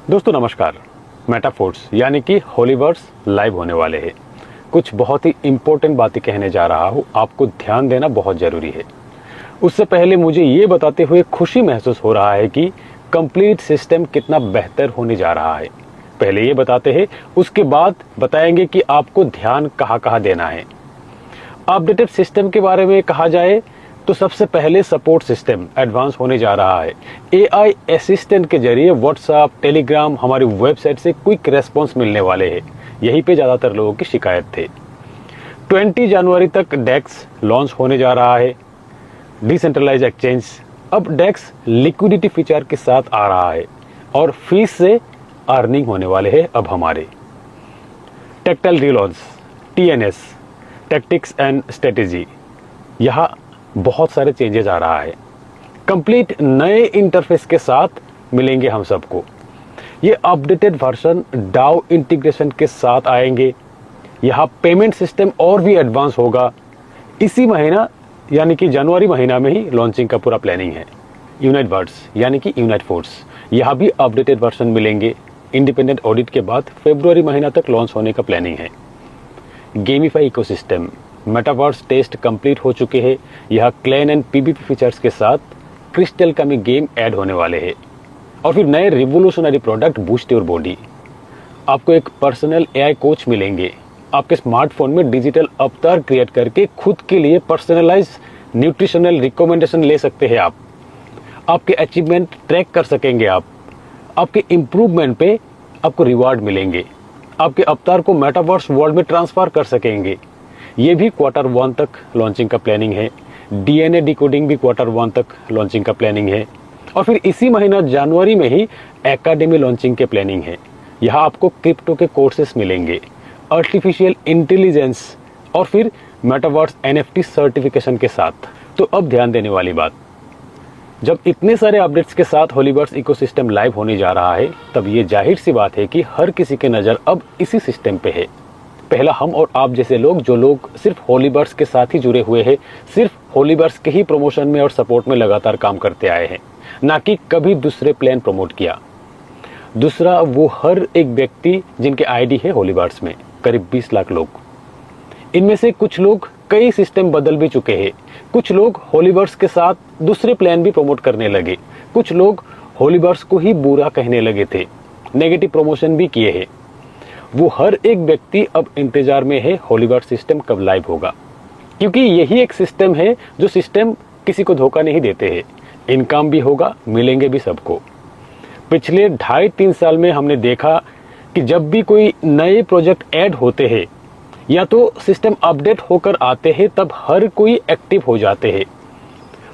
दोस्तों नमस्कार। मेटाफोर्स यानी कि होलीवर्स लाइव होने वाले हैं। कुछ बहुत ही इंपॉर्टेंट बातें कहने जा रहा हूँ, आपको ध्यान देना बहुत ज़रूरी है। उससे पहले मुझे ये बताते हुए खुशी महसूस हो रहा है कि कंप्लीट सिस्टम कितना बेहतर होने जा रहा है। पहले ये बताते हैं, उसके बाद बताएंगे कि आपको ध्यान कहाँ कहाँ देना है। अपडेटेड सिस्टम के बारे में कहा जाए तो सबसे पहले सपोर्ट सिस्टम एडवांस होने जा रहा है। एआई असिस्टेंट के जरिए व्हाट्सएप, टेलीग्राम, हमारी वेबसाइट से क्विक रेस्पॉन्स मिलने वाले हैं। यहीं पे ज़्यादातर लोगों की शिकायत थे। 20 जनवरी तक डेक्स लॉन्च होने जा रहा है। डिसेंट्रलाइज एक्सचेंज, अब डेक्स लिक्विडिटी फीचर के साथ आ रहा है और फीस से अर्निंग होने वाले हैं अब हमारे। Tactile relaunch, TNS, tactics and strategy, यहाँ बहुत सारे चेंजेस आ रहा है। कंप्लीट नए इंटरफेस के साथ मिलेंगे हम सबको। ये अपडेटेड वर्जन डाउ इंटीग्रेशन के साथ आएंगे। यहाँ पेमेंट सिस्टम और भी एडवांस होगा। इसी महीना यानी कि जनवरी महीना में ही लॉन्चिंग का पूरा प्लानिंग है। यूनाइट वर्ड्स यानी कि यूनाइट फोर्स, यहाँ भी अपडेटेड वर्जन मिलेंगे। इंडिपेंडेंट ऑडिट के बाद फरवरी महीना तक लॉन्च होने का प्लानिंग है। Gamify ecosystem, metaverse test complete हो चुके हैं। यह क्लैन एंड पीवीपी फीचर्स के साथ क्रिस्टल कमी गेम ऐड होने वाले हैं। और फिर नए revolutionary product boost your body. आपको एक पर्सनल एआई कोच मिलेंगे। आपके स्मार्टफोन में डिजिटल अवतार क्रिएट करके खुद के लिए पर्सनलाइज न्यूट्रिशनल रिकमेंडेशन ले सकते हैं आप। आपके अचीवमेंट ट्रैक कर सकेंगे आप। आपके इम्प्रूवमेंट पे आपको रिवार्ड मिलेंगे। आपके अवतार को मेटावर्स वर्ल्ड में ट्रांसफर कर सकेंगे। ये भी Q1 तक लॉन्चिंग का प्लानिंग है। डीएनए डिकोडिंग भी Q1 तक लॉन्चिंग का प्लानिंग है। और फिर इसी महीना जनवरी में ही एकेडमी लॉन्चिंग के प्लानिंग है। यहाँ आपको क्रिप्टो के कोर्सेस मिलेंगे, आर्टिफिशियल इंटेलिजेंस और फिर मेटावर्स एनएफटी सर्टिफिकेशन के साथ। तो अब ध्यान देने वाली बात, जब इतने सारे अपडेट्स के साथ होलीवर्स इकोसिस्टम लाइव होने जा रहा है, तब ये जाहिर सी बात है कि हर किसी की नज़र अब इसी सिस्टम पे है। पहला हम और आप जैसे लोग, जो लोग सिर्फ होलीवर्स के साथ ही जुड़े हुए हैं, सिर्फ होलीवर्स के ही प्रमोशन में और सपोर्ट में लगातार काम करते आए हैं, ना कि कभी दूसरे प्लान प्रमोट किया। दूसरा, वो हर एक व्यक्ति जिनके आईडी है होलीवर्स में, करीब 20 लाख लोग। इनमें से कुछ लोग कई सिस्टम बदल भी चुके हैं। कुछ लोग होलीवर्स के साथ दूसरे प्लान भी प्रमोट करने लगे। कुछ लोग होलीवर्स को ही बुरा कहने लगे थे, नेगेटिव प्रमोशन भी किए हैं। वो हर एक व्यक्ति अब इंतजार में है होलीवर्स सिस्टम कब लाइव होगा, क्योंकि यही एक सिस्टम है जो सिस्टम किसी को धोखा नहीं देते हैं। इनकम भी होगा, मिलेंगे भी सबको। पिछले 2.5-3 साल में हमने देखा कि जब भी कोई नए प्रोजेक्ट ऐड होते हैं या तो सिस्टम अपडेट होकर आते हैं, तब हर कोई एक्टिव हो जाते हैं।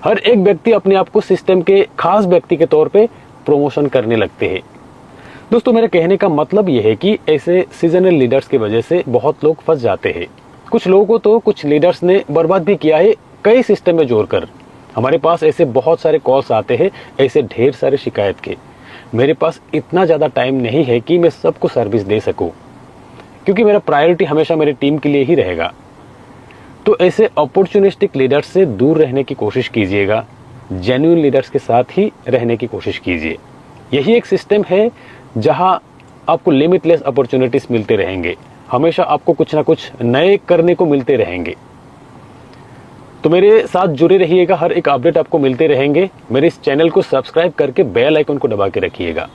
हर एक व्यक्ति अपने आप को सिस्टम के खास व्यक्ति के तौर पे प्रमोशन करने लगते हैं। दोस्तों, मेरे कहने का मतलब यह है कि ऐसे सीजनल लीडर्स की वजह से बहुत लोग फंस जाते हैं। कुछ लोगों को तो कुछ लीडर्स ने बर्बाद भी किया है कई सिस्टम में जोड़कर। हमारे पास ऐसे बहुत सारे कॉल्स आते हैं, ऐसे ढेर सारे शिकायत के। मेरे पास इतना ज़्यादा टाइम नहीं है कि मैं सबको सर्विस दे सकूं, क्योंकि मेरा प्रायोरिटी हमेशा मेरी टीम के लिए ही रहेगा। तो ऐसे अपॉर्चुनिस्टिक लीडर्स से दूर रहने की कोशिश कीजिएगा। जेन्युइन लीडर्स के साथ ही रहने की कोशिश कीजिए। यही एक सिस्टम है जहां आपको लिमिटलेस अपॉर्चुनिटीज मिलते रहेंगे। हमेशा आपको कुछ ना कुछ नए करने को मिलते रहेंगे। तो मेरे साथ जुड़े रहिएगा, हर एक अपडेट आपको मिलते रहेंगे। मेरे इस चैनल को सब्सक्राइब करके बेल आइकन को दबा के रखिएगा।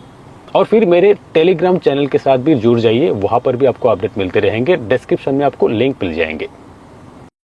और फिर मेरे टेलीग्राम चैनल के साथ भी जुड़ जाइए, वहां पर भी आपको अपडेट मिलते रहेंगे। डिस्क्रिप्शन में आपको लिंक मिल जाएंगे।